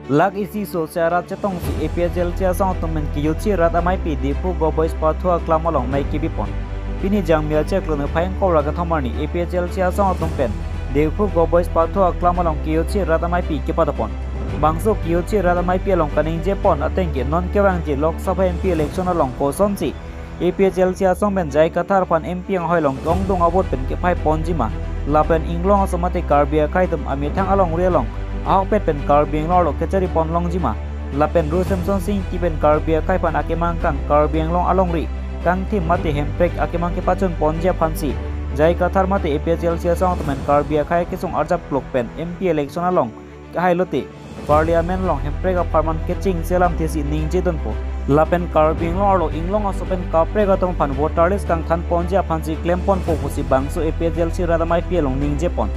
Lag isi so secara cetong si APSL cia sang temen kiyuci rat amai pi dipu go boys pathua klamalong mai kibipon. Pini jang mia cek lene payang kau raga thamani APSL cia sang tempen. Dipu go boys pathua klamalong kiyuci rat amai pi kipadapon. Bangso kiyuci rat amai pi long kaning jepon atengke non kewang ji Lok Sabha MP election along koson si. APSL cia sang ben jai kathar pan MP ang hoi long tong dong abot pen ke pai ponjima. Lapen inglong asomate karbia kaitum amithang along rialong. Ahok pet pen karbing lor lo kecari pon long jima. Lapen ru semson sing ki pen karbia kai pan akemang kang karbing long along ri. Kang tim mati hemprek akemang ke pacun ponja pansi. Jai kathar mati APSL cia sang temen karbia kai kesung arjap plok pen MP election along. Kahai lote parliament long hemprek aparman kecing selam tesi ningje donpo. Lapen karbing lor lo inglong asopen kaprek atong pan votaris kang than ponja pansi claim pon po pusi bangso APSL cia radamai pielong ningje pon.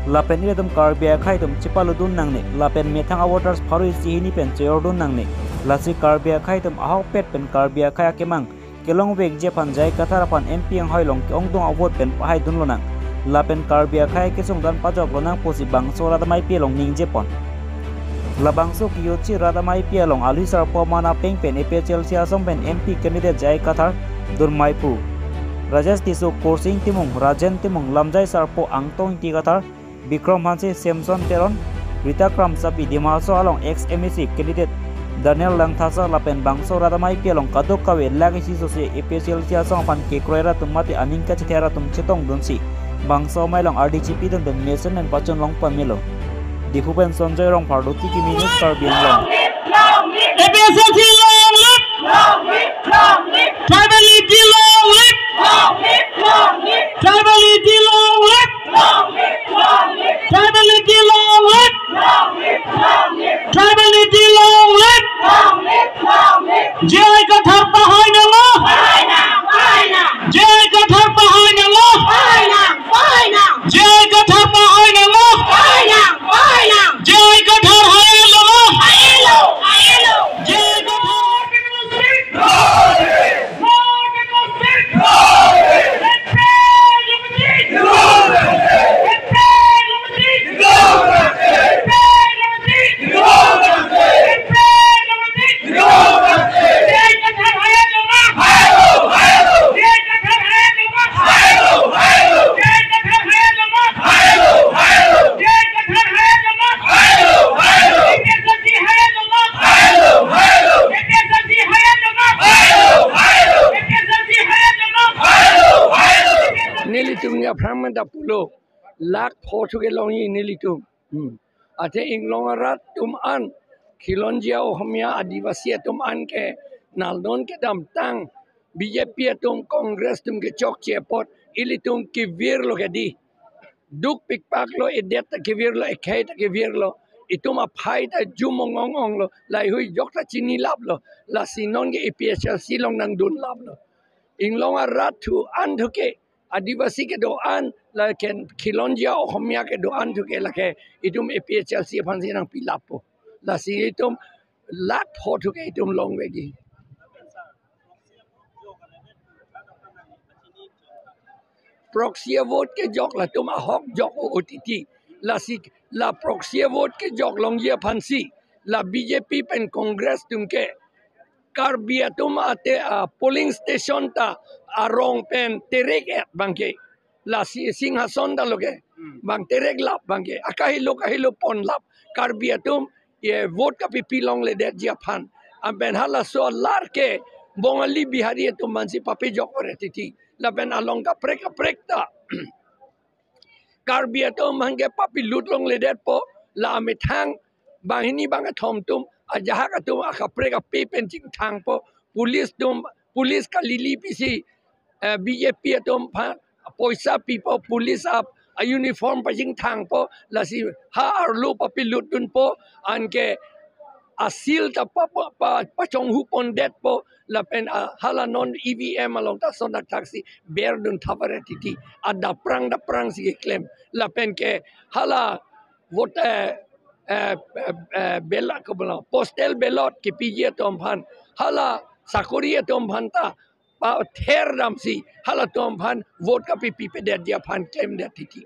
Lapen ni dum karbia khai dum chipaludun nangne lapen methang awaters pharu sihini pen cheordun nangne lasi karbia khai dum ahok pet pen karbia khai akemang kelong weg je pan jai kathar pan MP ang hoilong ong dong awot pen pahai dun lonang lapen karbia khai kesung dan pajok lonang posi bangso radamai pielong ningje pon labangso kiyuchi radamai pielong alisar pomana peng pen APSL siasong pen MP candidate jai kathar durmaipu Rajesh Tisu Kursing Timung Rajen Timung Lamjai Sarpo Angtong Tigathar Bikram Hansi Samson Teron Rita Kram Sapi Dimaso along ex-MEC candidate Daniel Langthasa Lapen Bangso Radamai Pialong Kadok Kawe Lagisi Sose APSL Siasong Pan Kekroera Tumati Aningka Chitera Tum Chitong Dunsi Bangso Mailong RDGP dan Mason and Pachon Long Pamilo Dihuben Sonjoy Rong Parduti Ki Minus Karbian Long APSL long live! Tribalism long live! Tribalism long live! Tribalism long live! Tribalism long live! Jai Kathar Bahai Nala! Jai Kathar Bahai Nala! Jai Kathar Bahai Nala! Jai Kathar Hai Nala! Jai Kathar Fragment of pulo lak photo ke longi nilitum ate inglong rat tum an khilonjia ohmia adivasi tum an ke naldon ke dam tang BJP tum congress tum ke chok chepot ilitum ki vir lo ke di duk pikpak lo edet ke vir lo ekhait ke vir lo itum a phai ta jumongong ong lo lai hui jokta chini lap lo la sinon ke APSL silong nang dun lap lo inglong rat tu an thuke Adivasi ke doan la ken khilonjia ohmia ke doan tu ke la ke itum APSL si phansi nang pilapo la si itum lak pho tu ke itum long wegi proxy vote ke jok la tum ahok jok OTT la si la proxy vote ke jok longjia phansi la BJP pen congress tum ke Karbia tum ate polling station ta arong pen terek et bangke la singhason da loge bang terek lap bangke akahilo pon lap Karbia tum ye vote ka pilong le det japan amben hala so lar ke bongali bihari tum mansi papi jok retiti la ben along ka prek ta Karbia tum hange papi lutlong le det po la amethang bahini bang thom tum ajaha ka tum akapre ka pe penching thang po police ka lili pisi BJP tum poisa pipo police up a uniform pajing thang po lasi ha arlu papi lutun po anke asil ta pa chong hu pon det po la pen hala non EVM along ta sona taxi berdun thavare titi ada prang si claim la pen ke hala vote bela ko bola postal ballot ke PG tomphan hala sakori tomphan ta pa ther dam si hala tomphan vote ka pipi pe dia phan claim dia titi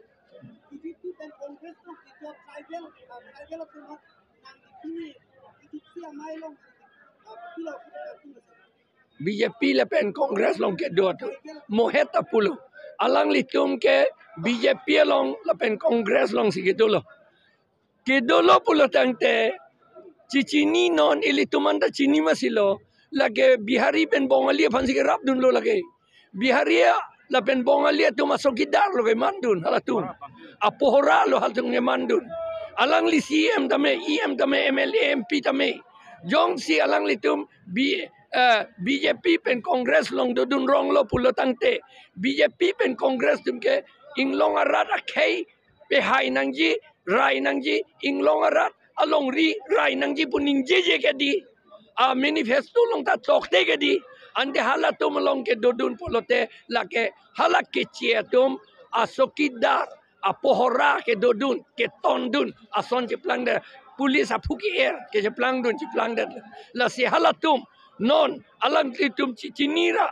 BJP lepen Kongres long ke dua tu moheta pulu alang litum ke BJP long lepen Kongres long sigitu lo ke dolo pulu tangte cicini non ilitumanda cini masilo lage bihari pen bongalia fansi ke rap dun lo lage bihari la pen bongalia tu masuk kidar lo ke mandun halatum apohora lo halatung ke mandun alang li CM tame EM tame MLA MP tame jong si alang litum BJP pen Kongres long dudun rong lo pulo tangte BJP pen Kongres tum ke inglong arat akai pe hai nangji rai nangji inglong arat along ri rai nangji puning jeje ke di a manifesto long ta tok te ke di ande halatum long ke dudun polote lake halak ke chiatum asokidar apohora ke dodun ke tondun ason je plang de pulis apuki air ke je plang dun je plang de la si halatum non alang litum cinira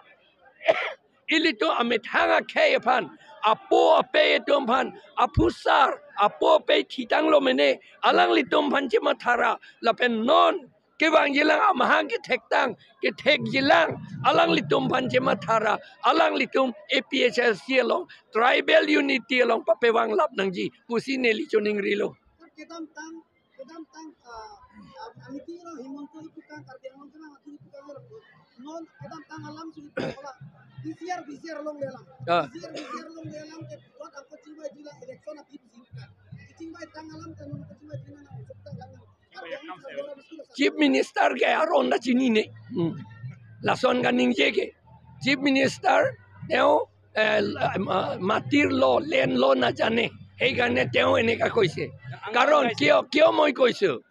ilito amit hanga kayapan apo ape dompan apusar apo pe thitang lo mene alang litum panche mathara la pen non ke bang jilang amahang ke tektang ke tek jilang alang litum panche mathara alang litum APHS sialong tribal unity along papewang lap nangji pusi neli choning rilo kedam tang amiti lo himonto itu kan kardiang kan mati itu kan non kedam tang alam sulit bola bisiar long lelang bisiar long lelang ke buat apa ciba jila election api bisingkan ciba tang alam kan ciba jila na sebta lang Chief Minister ke aron na chinine lason kaning jege Chief Minister teo matir lo len lo na jane ei karne teo eneka koise karon kio moi koisu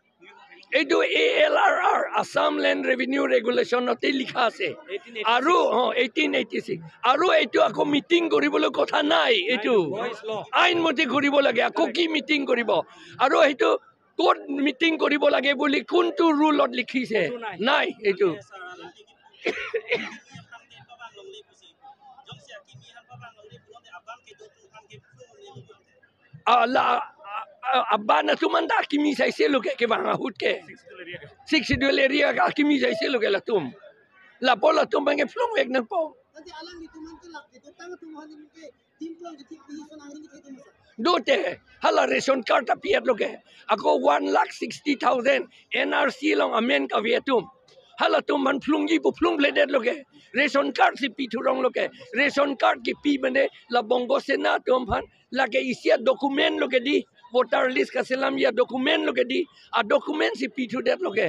এইটো ALRR Assam Land Revenue Regulation তে লিখা আছে আৰু 1886 আৰু এইটো আকৌ meeting কৰিবলৈ কথা নাই এইটো আইন মতে কৰিব লাগে আকৌ কি মিটিং কৰিব আৰু এইটো কোড মিটিং কৰিব লাগে বুলি কোনটো ৰুলত লিখিছে নাই এইটো Abana tuman da kimi sai selo ke banga hut ke 6 duel area ka kimi sai selo ke la tum la bola tum bange flong weg na po nanti alang itu mantu lak itu tang tu mohon ke timplang di position angin ke itu dote hala ration card apiat lo ke ako 1,60,000 NRC long amen ka vietum hala tum man flungji bu flung bledet lo ke ration card si piturong lo ke ration card ki pi bane la bongo sena tum phan la ke isia dokumen lo ke di voter list ka selam ya dokumen lo ke di a dokumen si pitu det lo ke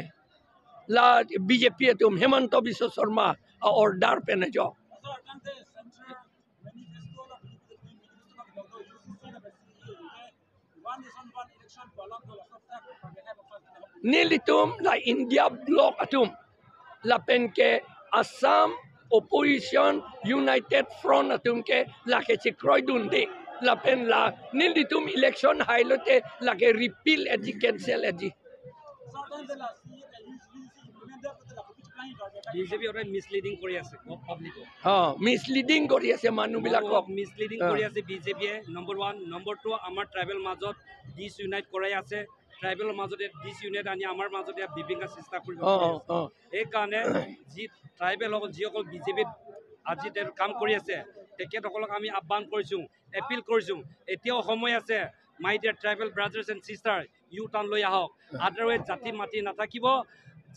la BJP tum Hemanta Biswa Sharma a order pe na jo nilitum la India block atum la pen ke Assam Opposition United Front atum ke la ke chikroy dun de la pen la nilitum election hailote la ke repeal edi cancel edi BJP or misleading Korea public misleading kori ase manu bilakok misleading Korea ase BJP number 1 number 2 amar tribal majot disunite korai ase tribal majote disunite ani amar majote bibinga চেষ্টা কৰিব এই কাৰণে যি tribal হল যিসকল BJP আজি তেৰ কাম কৰি আছে তেখেতসকলক আমি আহ্বান কৰিছো এপিল কৰিছো এতিয়াও সময় আছে my dear tribal brothers and sister you turn লৈ আহক আদাৰৱাইজ জাতি মাতি নাথাকিব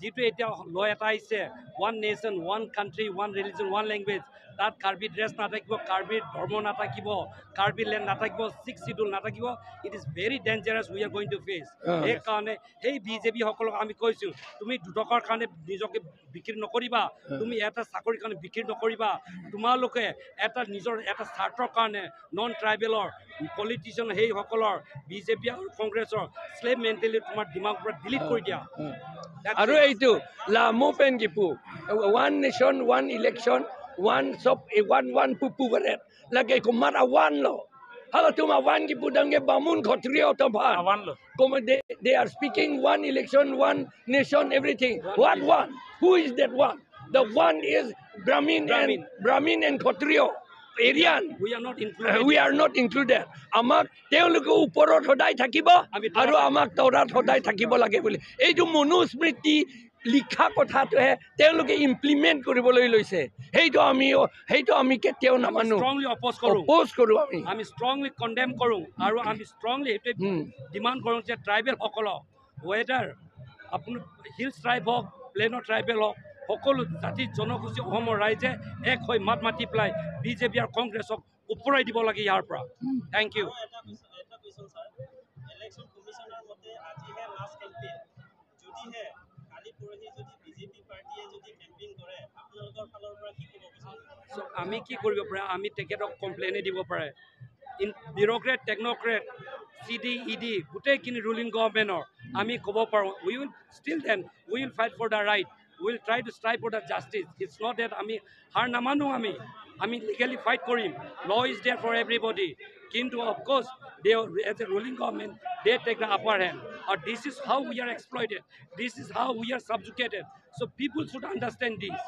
যিটো এতিয়া ল এটা আহিছে one nation one country one religion one language তাত কাৰ্বি ড্ৰেছ নাথাকিব কাৰ্বি ধৰ্ম নাথাকিব কাৰ্বি লেণ্ড নাথাকিব 6 শিডিউল নাথাকিব it is very dangerous we are going to face এই কাৰণে সেই বিজেপি সকলক আমি কৈছো তুমি দুটকাৰ কাৰণে নিজকে বিক্ৰী নকৰিবা তুমি এটা চাকৰিৰ কাৰণে বিক্ৰী নকৰিবা তোমালোকে এটা নিজৰ এটা স্বাৰ্থৰ কাৰণে নন ট্ৰাইবেলৰ পলিটিচিয়ান সেই সকলৰ বিজেপি আৰু কংগ্ৰেছৰ স্লেভ মেণ্টেলিটি তোমাৰ দিমাগৰ পৰা ডিলিট কৰি দিয়া আৰু এইটো la mopen gipu one nation one election one sop one pupu baret lagi kumar awan lo hala tuma awan gipu dange bamun khotrio to bha awan lo they are speaking one election one nation everything what one who is that one the one is brahmin and khotrio Aryan we are not included amak teoloke uporot hodai thakibo aru amak torat hodai thakibo lage boli ei ju manusmriti লিখা কথাটোহে তেওঁলোকে implement কৰিবলৈ লৈছে সেইটো আমি কেতিয়াও নামানো strongly opposed কৰোঁ আমি ষ্ট্ৰংলি কণ্ডেম কৰোঁ আৰু আমি ষ্ট্ৰংলি সেইটোৱে ডিমাণ্ড কৰোঁ যে ট্ৰাইবেলসকলক ৱেডাৰ আপোনাৰ হিলছ ট্ৰাইব হওক প্লেনৰ ট্ৰাইবেল হওক সকলো জাতি জনগোষ্ঠী অসমৰ ৰাইজে এক হৈ মাত মাতি পেলাই বিজেপি আৰু কংগ্ৰেছক ওপৰাই দিব লাগে ইয়াৰ পৰা থেংক ইউ আমি কি কৰিব পাৰে আমি তেখেতক কমপ্লেইনে দিব পাৰে বিউৰ'ক্ৰেট টেকন'ক্ৰেট CD ED গোটেইখিনি ৰুলিং গভৰ্ণমেণ্টৰ আমি ক'ব পাৰোঁ we will fight for the right will try to strive for the justice it's not that আমি হাৰ নামানো আমি লিগেলি ফাইট কৰিম law is there for everybody কিন্তু of course they as a ruling government they take the upper hand আৰু this is how we are exploited this is how we are subjugated so' people should understand this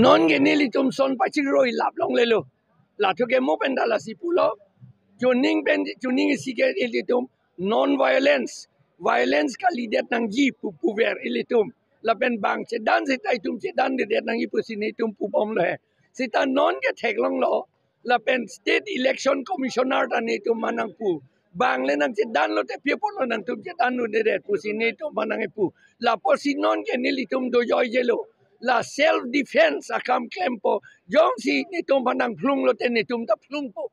non geneli tum son pachiroi lap long lelo la to ke mo pendala si pulo tuning sike ilitum non violence ka lidet nang ji puver ilitum la pen bang che dan se tai tum che dan de nang ipusini tum pupom le sita non ke theklong lo la pen state election commissioner ta ne tum manang pu bang le nang che dan lo te people nang tum che dan nu de pusini tum manang pu la posinon ke nilitum do joy jelo la self defense akam kempo jong si ni tum panang plung lo te ni tum ta plung po